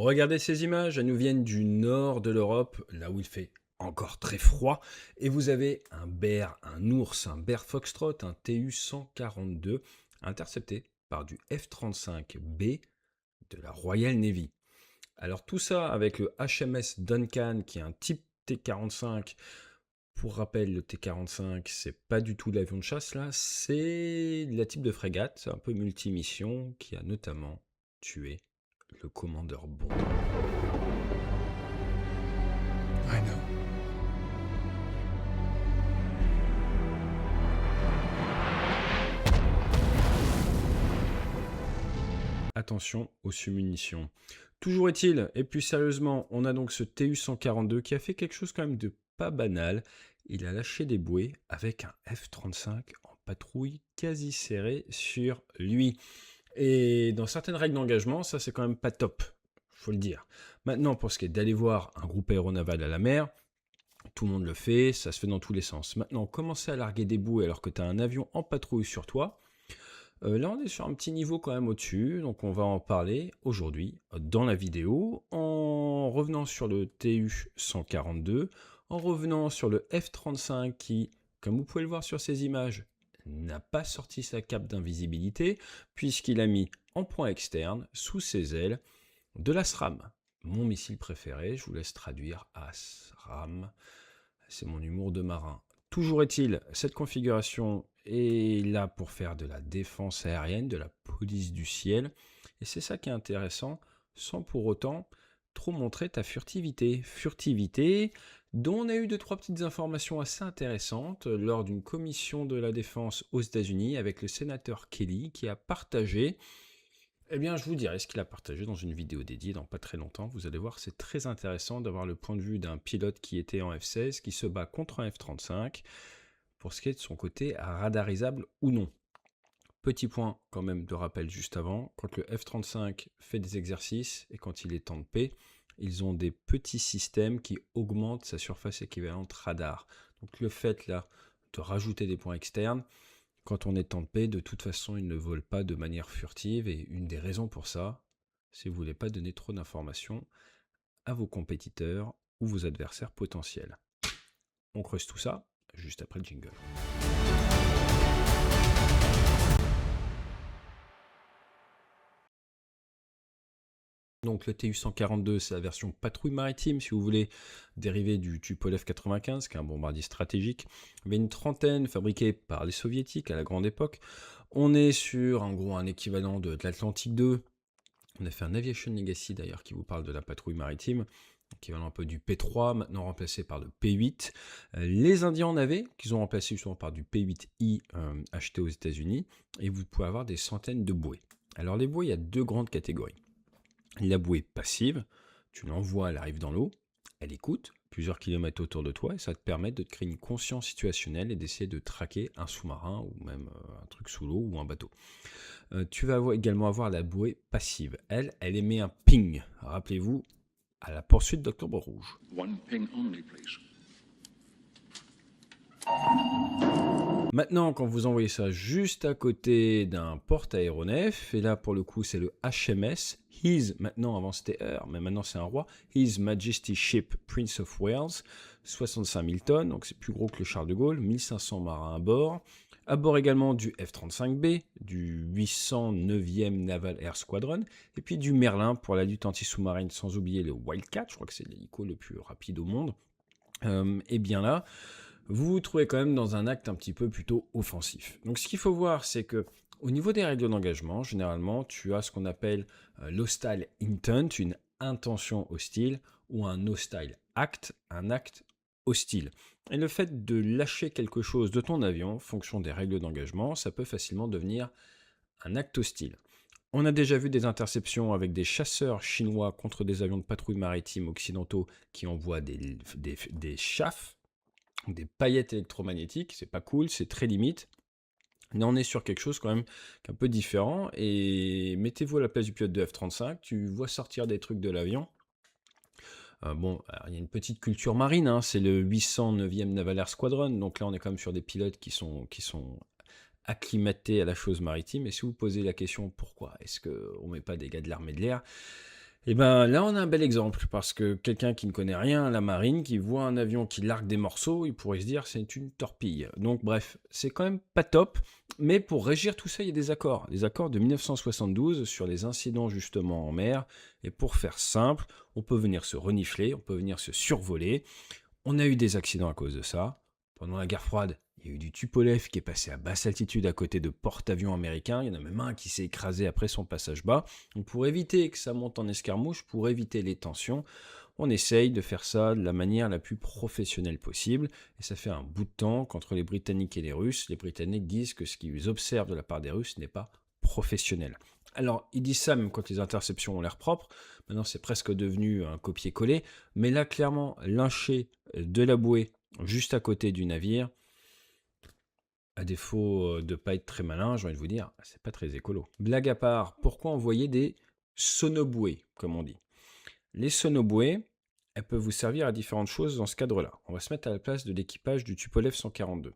Regardez ces images, elles nous viennent du nord de l'Europe, là où il fait encore très froid, et vous avez un bear, un ours, un bear foxtrot, un TU-142, intercepté par du F-35B de la Royal Navy. Alors tout ça avec le HMS Duncan, qui est un type T-45. Pour rappel, le T-45, c'est pas du tout l'avion de chasse là, c'est la type de frégate, un peu multimission, qui a notamment tué le commandeur Bond. I know. Attention aux submunitions. Toujours est-il, et plus sérieusement, on a donc ce TU-142 qui a fait quelque chose quand même de pas banal. Il a lâché des bouées avec un F-35 en patrouille quasi serrée sur lui. Et dans certaines règles d'engagement, ça c'est quand même pas top, faut le dire. Maintenant, pour ce qui est d'aller voir un groupe aéronaval à la mer, tout le monde le fait, ça se fait dans tous les sens. Maintenant, commencer à larguer des bouées alors que tu as un avion en patrouille sur toi, là on est sur un petit niveau quand même au-dessus, donc on va en parler aujourd'hui dans la vidéo, en revenant sur le TU-142, en revenant sur le F-35 qui, comme vous pouvez le voir sur ces images, n'a pas sorti sa cape d'invisibilité, puisqu'il a mis en point externe, sous ses ailes, de l'ASRAM. Mon missile préféré, je vous laisse traduire ASRAM, c'est mon humour de marin. Toujours est-il, cette configuration est là pour faire de la défense aérienne, de la police du ciel, et c'est ça qui est intéressant, sans pour autant trop montrer ta furtivité. Furtivité dont on a eu 2-3 petites informations assez intéressantes lors d'une commission de la défense aux États-Unis avec le sénateur Kelly qui a partagé. Eh bien, je vous dirai ce qu'il a partagé dans une vidéo dédiée dans pas très longtemps. Vous allez voir, c'est très intéressant d'avoir le point de vue d'un pilote qui était en F-16, qui se bat contre un F-35, pour ce qui est de son côté radarisable ou non. Petit point quand même de rappel juste avant, quand le F-35 fait des exercices et quand il est temps de paix, ils ont des petits systèmes qui augmentent sa surface équivalente radar. Donc le fait là de rajouter des points externes, quand on est en paix, de toute façon, ils ne volent pas de manière furtive et une des raisons pour ça, c'est que vous ne voulez pas donner trop d'informations à vos compétiteurs ou vos adversaires potentiels. On creuse tout ça juste après le jingle. Donc le TU-142, c'est la version patrouille maritime, si vous voulez, dérivé du Tupolev 95, qui est un bombardier stratégique. Il y avait une trentaine fabriqués par les soviétiques à la grande époque. On est sur, en gros, un équivalent de l'Atlantique 2. On a fait un Aviation Legacy, d'ailleurs, qui vous parle de la patrouille maritime, équivalent un peu du P3, maintenant remplacé par le P8. Les Indiens en avaient, qu'ils ont remplacé justement par du P8I acheté aux États-Unis, et vous pouvez avoir des centaines de bouées. Alors les bouées, il y a deux grandes catégories. La bouée passive, tu l'envoies, elle arrive dans l'eau, elle écoute plusieurs kilomètres autour de toi et ça te permet de te créer une conscience situationnelle et d'essayer de traquer un sous-marin ou même un truc sous l'eau ou un bateau. Tu vas également avoir la bouée passive. Elle émet un ping. Rappelez-vous, à la poursuite d'Octobre Rouge. One ping only, please. Maintenant, quand vous envoyez ça juste à côté d'un porte-aéronef, et là pour le coup c'est le HMS, maintenant avant c'était Her, mais maintenant c'est un roi, His Majesty Ship Prince of Wales, 65 000 tonnes, donc c'est plus gros que le Charles de Gaulle, 1500 marins à bord. À bord également du F-35B, du 809e Naval Air Squadron, et puis du Merlin pour la lutte anti-sous-marine, sans oublier le Wildcat, je crois que c'est l'hélico le plus rapide au monde. Et bien là, vous vous trouvez quand même dans un acte un petit peu plutôt offensif. Donc ce qu'il faut voir, c'est que au niveau des règles d'engagement, généralement, tu as ce qu'on appelle l'hostile intent, une intention hostile, ou un hostile act, un acte hostile. Et le fait de lâcher quelque chose de ton avion, en fonction des règles d'engagement, ça peut facilement devenir un acte hostile. On a déjà vu des interceptions avec des chasseurs chinois contre des avions de patrouille maritime occidentaux qui envoient des chaffes, des paillettes électromagnétiques, c'est pas cool, c'est très limite. Mais on est sur quelque chose quand même qui est un peu différent. Et mettez-vous à la place du pilote de F-35, tu vois sortir des trucs de l'avion. Il y a une petite culture marine, hein, c'est le 809e Naval Air Squadron, donc là on est quand même sur des pilotes qui sont acclimatés à la chose maritime. Et si vous posez la question pourquoi est-ce qu'on ne met pas des gars de l'armée de l'air, Et ben là, on a un bel exemple, parce que quelqu'un qui ne connaît rien à la marine, qui voit un avion qui largue des morceaux, il pourrait se dire c'est une torpille. Donc bref, c'est quand même pas top, mais pour régir tout ça, il y a des accords de 1972 sur les incidents justement en mer, et pour faire simple, on peut venir se renifler, on peut venir se survoler, on a eu des accidents à cause de ça. Pendant la guerre froide, il y a eu du Tupolev qui est passé à basse altitude à côté de porte-avions américains. Il y en a même un qui s'est écrasé après son passage bas. Donc pour éviter que ça monte en escarmouche, pour éviter les tensions, on essaye de faire ça de la manière la plus professionnelle possible. Et ça fait un bout de temps qu'entre les Britanniques et les Russes, les Britanniques disent que ce qu'ils observent de la part des Russes n'est pas professionnel. Alors, ils disent ça même quand les interceptions ont l'air propres. Maintenant, c'est presque devenu un copier-coller. Mais là, clairement, lyncher de la bouée juste à côté du navire, à défaut de pas être très malin, j'ai envie de vous dire, c'est pas très écolo. Blague à part, pourquoi envoyer des sonobouées, comme on dit? Les sonobouées, elles peuvent vous servir à différentes choses dans ce cadre-là. On va se mettre à la place de l'équipage du Tupolev 142.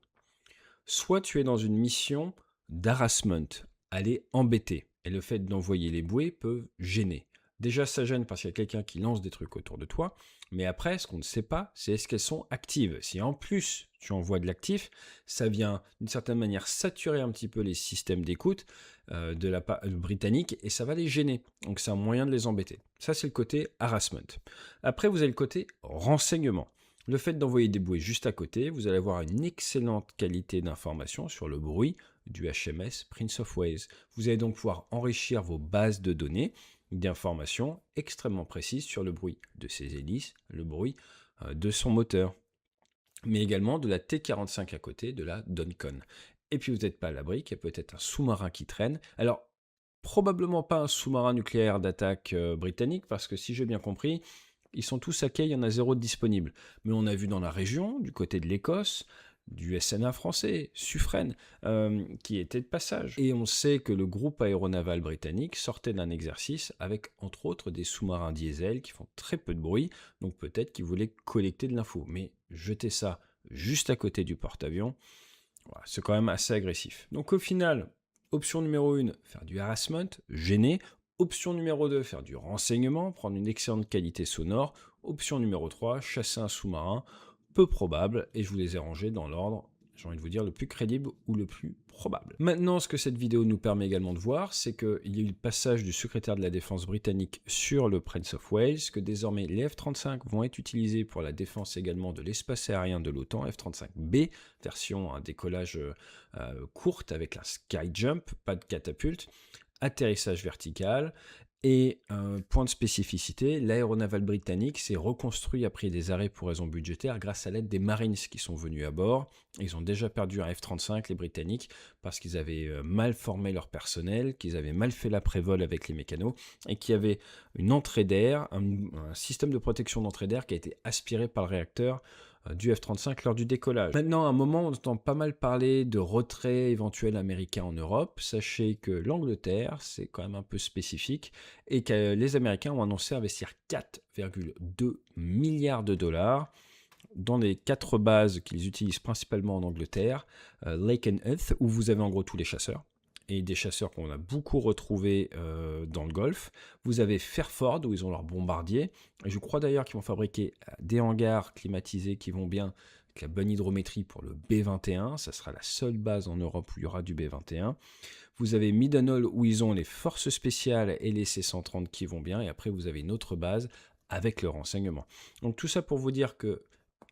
Soit tu es dans une mission d'harassment, aller embêter, et le fait d'envoyer les bouées peut gêner. Déjà, ça gêne parce qu'il y a quelqu'un qui lance des trucs autour de toi, mais après, ce qu'on ne sait pas, c'est est-ce qu'elles sont actives. Si en plus tu envoies de l'actif, ça vient d'une certaine manière saturer un petit peu les systèmes d'écoute de la part britannique et ça va les gêner. Donc c'est un moyen de les embêter. Ça, c'est le côté harassment. Après, vous avez le côté renseignement. Le fait d'envoyer des bouées juste à côté, vous allez avoir une excellente qualité d'information sur le bruit du HMS Prince of Wales. Vous allez donc pouvoir enrichir vos bases de données d'informations extrêmement précises sur le bruit de ses hélices, le bruit de son moteur, mais également de la T-45 à côté, de la Duncan. Et puis vous n'êtes pas à l'abri, qu'il y a peut-être un sous-marin qui traîne. Alors, probablement pas un sous-marin nucléaire d'attaque britannique, parce que si j'ai bien compris, ils sont tous hackés, il y en a zéro de disponible. Mais on a vu dans la région, du côté de l'Écosse, du SNA français, Suffren, qui était de passage. Et on sait que le groupe aéronaval britannique sortait d'un exercice avec, entre autres, des sous-marins diesel qui font très peu de bruit, donc peut-être qu'ils voulaient collecter de l'info. Mais jeter ça juste à côté du porte-avions, voilà, c'est quand même assez agressif. Donc au final, option numéro 1, faire du harassment, gêner. Option numéro 2, faire du renseignement, prendre une excellente qualité sonore. Option numéro 3, chasser un sous-marin, peu probable, et je vous les ai rangés dans l'ordre, j'ai envie de vous dire, le plus crédible ou le plus probable. Maintenant, ce que cette vidéo nous permet également de voir, c'est qu'il y a eu le passage du secrétaire de la défense britannique sur le Prince of Wales, que désormais les F-35 vont être utilisés pour la défense également de l'espace aérien de l'OTAN, F-35B, version un décollage courte avec un sky jump, pas de catapulte, atterrissage vertical. Et point de spécificité, l'aéronaval britannique s'est reconstruit après des arrêts pour raisons budgétaires grâce à l'aide des Marines qui sont venus à bord. Ils ont déjà perdu un F-35, les Britanniques, parce qu'ils avaient mal formé leur personnel, qu'ils avaient mal fait l'après-vol avec les mécanos, et qu'il y avait une entrée d'air, un système de protection d'entrée d'air qui a été aspiré par le réacteur du F-35 lors du décollage. Maintenant, à un moment, on entend pas mal parler de retrait éventuel américain en Europe. Sachez que l'Angleterre, c'est quand même un peu spécifique, et que les Américains ont annoncé investir 4,2 milliards de dollars dans les 4 bases qu'ils utilisent principalement en Angleterre, Lakenheath, où vous avez en gros tous les chasseurs, et des chasseurs qu'on a beaucoup retrouvés dans le Golfe. Vous avez Fairford, où ils ont leurs bombardiers. Et je crois d'ailleurs qu'ils vont fabriquer des hangars climatisés qui vont bien avec la bonne hydrométrie pour le B-21. Ça sera la seule base en Europe où il y aura du B-21. Vous avez Middlehall, où ils ont les forces spéciales et les C-130 qui vont bien. Et après, vous avez une autre base avec le renseignement. Donc tout ça pour vous dire qu'il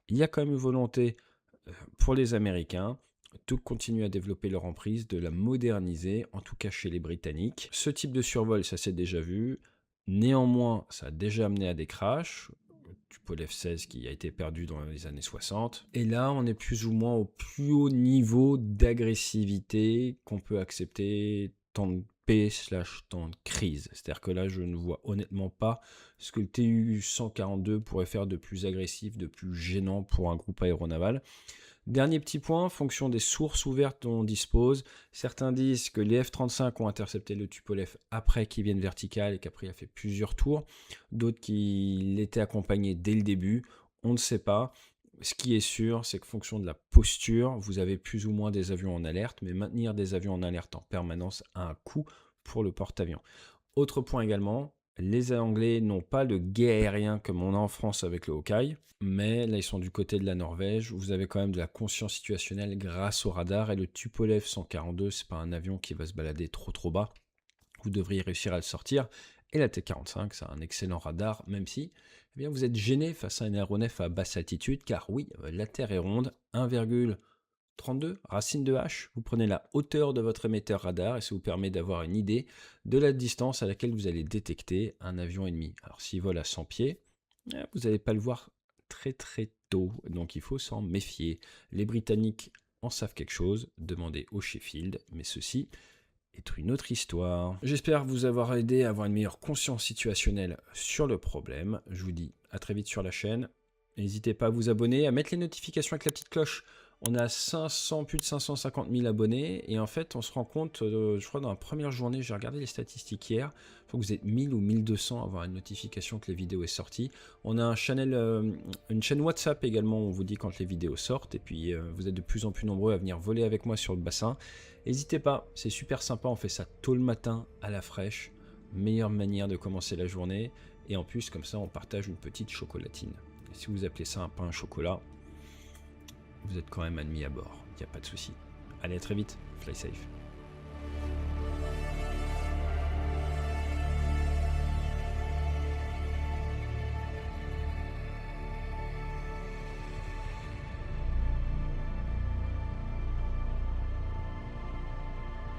y a quand même une volonté pour les Américains de continuer à développer leur emprise, de la moderniser, en tout cas chez les Britanniques. Ce type de survol, ça s'est déjà vu. Néanmoins, ça a déjà amené à des crashs. Tupolev 16 qui a été perdu dans les années 60. Et là, on est plus ou moins au plus haut niveau d'agressivité qu'on peut accepter tant de paix/temps de crise. C'est-à-dire que là, je ne vois honnêtement pas ce que le TU-142 pourrait faire de plus agressif, de plus gênant pour un groupe aéronaval. Dernier petit point, fonction des sources ouvertes dont on dispose. Certains disent que les F-35 ont intercepté le Tupolev après qu'il vienne vertical et qu'après il a fait plusieurs tours. D'autres qu'il était accompagné dès le début. On ne sait pas. Ce qui est sûr, c'est que fonction de la posture, vous avez plus ou moins des avions en alerte, mais maintenir des avions en alerte en permanence a un coût pour le porte-avions. Autre point également, Les Anglais n'ont pas le guet aérien comme on a en France avec le Hawkeye, mais là ils sont du côté de la Norvège. Vous avez quand même de la conscience situationnelle grâce au radar et le Tupolev 142, c'est pas un avion qui va se balader trop bas. Vous devriez réussir à le sortir. Et la T-45, c'est un excellent radar, même si eh bien, vous êtes gêné face à un aéronef à basse altitude, car oui, la Terre est ronde, 1,32 racine de H. Vous prenez la hauteur de votre émetteur radar et ça vous permet d'avoir une idée de la distance à laquelle vous allez détecter un avion ennemi. Alors s'il vole à 100 pieds, vous n'allez pas le voir très tôt, donc il faut s'en méfier. Les Britanniques en savent quelque chose, demandez au Sheffield, mais ceci est une autre histoire. J'espère vous avoir aidé à avoir une meilleure conscience situationnelle sur le problème. Je vous dis à très vite sur la chaîne. N'hésitez pas à vous abonner, à mettre les notifications avec la petite cloche. On a plus de 550 000 abonnés et en fait on se rend compte, je crois dans la première journée, j'ai regardé les statistiques hier, il faut que vous êtes 1000 ou 1200 à avoir une notification que les vidéos est sortie. On a une chaîne WhatsApp également où on vous dit quand les vidéos sortent et puis vous êtes de plus en plus nombreux à venir voler avec moi sur le bassin. N'hésitez pas, c'est super sympa, on fait ça tôt le matin à la fraîche, meilleure manière de commencer la journée et en plus comme ça on partage une petite chocolatine. Et si vous appelez ça un pain au chocolat, vous êtes quand même admis à bord, il n'y a pas de souci. Allez, à très vite, fly safe.